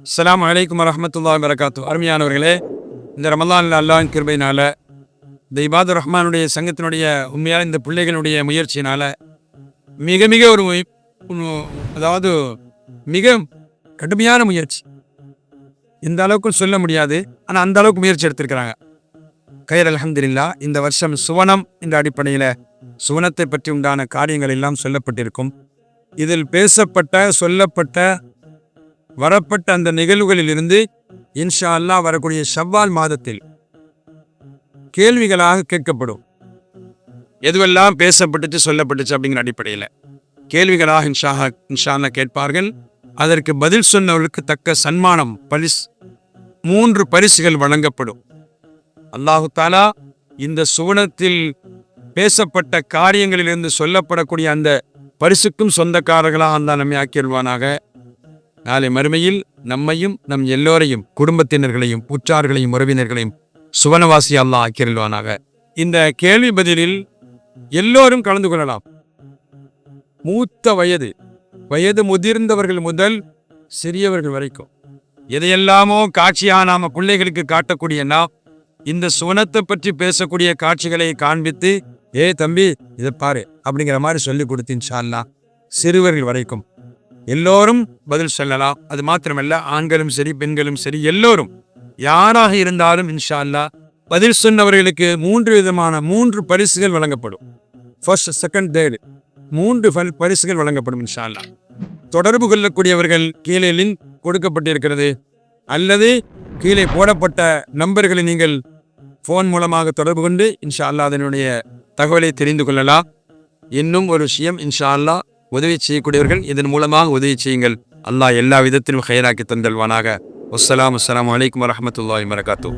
அஸ்ஸலாமு அலைக்கும் வரஹ்மத்துல்லாஹி வபரகாத்துஹு. அருமையானவர்களே, இந்த ரமலானில் அல்லாஹ்வின் கிருபையினால இந்த இபாதுர் ரஹ்மானுடைய சங்கத்தினுடைய உண்மையான இந்த பிள்ளைகளுடைய முயற்சியினால மிக மிக அதாவது மிக கடுமையான முயற்சி, இந்த அளவுக்கு சொல்ல முடியாது, ஆனால் அந்த அளவுக்கு முயற்சி எடுத்திருக்கிறாங்க. கைர் அல்ஹம்துலில்லாஹ். இந்த வருஷம் சுவனம் என்ற அடிப்படையில் சுவனத்தை பற்றி உண்டான காரியங்கள் எல்லாம் சொல்லப்பட்டிருக்கும். இதில் பேசப்பட்ட சொல்லப்பட்ட வரப்பட்ட அந்த நிகழ்வுகளில் இருந்து இன்ஷா அல்லாஹ் வரக்கூடிய ஷவ்வால் மாதத்தில் கேள்விகளாக கேட்கப்படும். எதுவெல்லாம் பேசப்பட்டுச்சு சொல்லப்பட்டுச்சு அப்படிங்கிற அடிப்படையில் கேள்விகளாக இன்ஷா அல்லாஹ் கேட்பார்கள். அதற்கு பதில் சொன்னவர்களுக்கு தக்க சன்மானம், பரிசு, 3 பரிசுகள் வழங்கப்படும். அல்லாஹு தாலா இந்த சுவனத்தில் பேசப்பட்ட காரியங்களிலிருந்து சொல்லப்படக்கூடிய அந்த பரிசுக்கும் சொந்தக்காரர்களாக அந்த நம்மை ஆக்கிடுவானாக. நாளை மறுமையில் நம்மையும் நம் எல்லோரையும், குடும்பத்தினர்களையும், உற்றார்களையும், உறவினர்களையும் சுவனவாசி அல்லாஹ் ஆக்கிடுவானாக. இந்த கேள்வி பதிலில் எல்லோரும் கலந்து கொள்ளலாம். மூத்த வயது முதிர்ந்தவர்கள் முதல் சிறியவர்கள் வரைக்கும் எதையெல்லாமோ காட்சியாக நாம பிள்ளைகளுக்கு காட்டக்கூடிய நாம் இந்த சுவனத்தை பற்றி பேசக்கூடிய காட்சிகளை காண்பித்து, ஏ தம்பி இதை பாரு அப்படிங்கிற மாதிரி சொல்லி கொடுத்து இன்ஷா அல்லாஹ் சிறுவர்கள் வரைக்கும் எல்லோரும் பதில் சொல்லலாம். அது மாத்திரமல்ல, ஆண்களும் சரி பெண்களும் சரி எல்லோரும் யாராக இருந்தாலும் இன்ஷா அல்லாஹ் பதில் சொன்னவர்களுக்கு 3 விதமான 3 பரிசுகள் வழங்கப்படும். ஃபர்ஸ்ட், செகண்ட், தேர்டு 3 பரிசுகள் வழங்கப்படும் இன்ஷா அல்லாஹ். தொடர்பு கொள்ளக்கூடியவர்கள் கீழே லிங்க் கொடுக்கப்பட்டிருக்கிறது, அல்லது கீழே போடப்பட்ட நம்பர்களை நீங்கள் ஃபோன் மூலமாக தொடர்பு கொண்டு இன்ஷா அல்லாஹ் அதனுடைய தகவலை தெரிந்து கொள்ளலாம். இன்னும் ஒரு விஷயம், இன்ஷா அல்லாஹ் உதவி செய்யக்கூடியவர்கள் இதன் மூலமாக உதவி செய்யுங்கள். அல்லாஹ் எல்லா விதத்திலும் ஹைராக்கி தந்தல்வானாக. அஸ்ஸலாமு அலைக்கும் வரஹ்மத்துல்லாஹி வபரகாத்துஹு.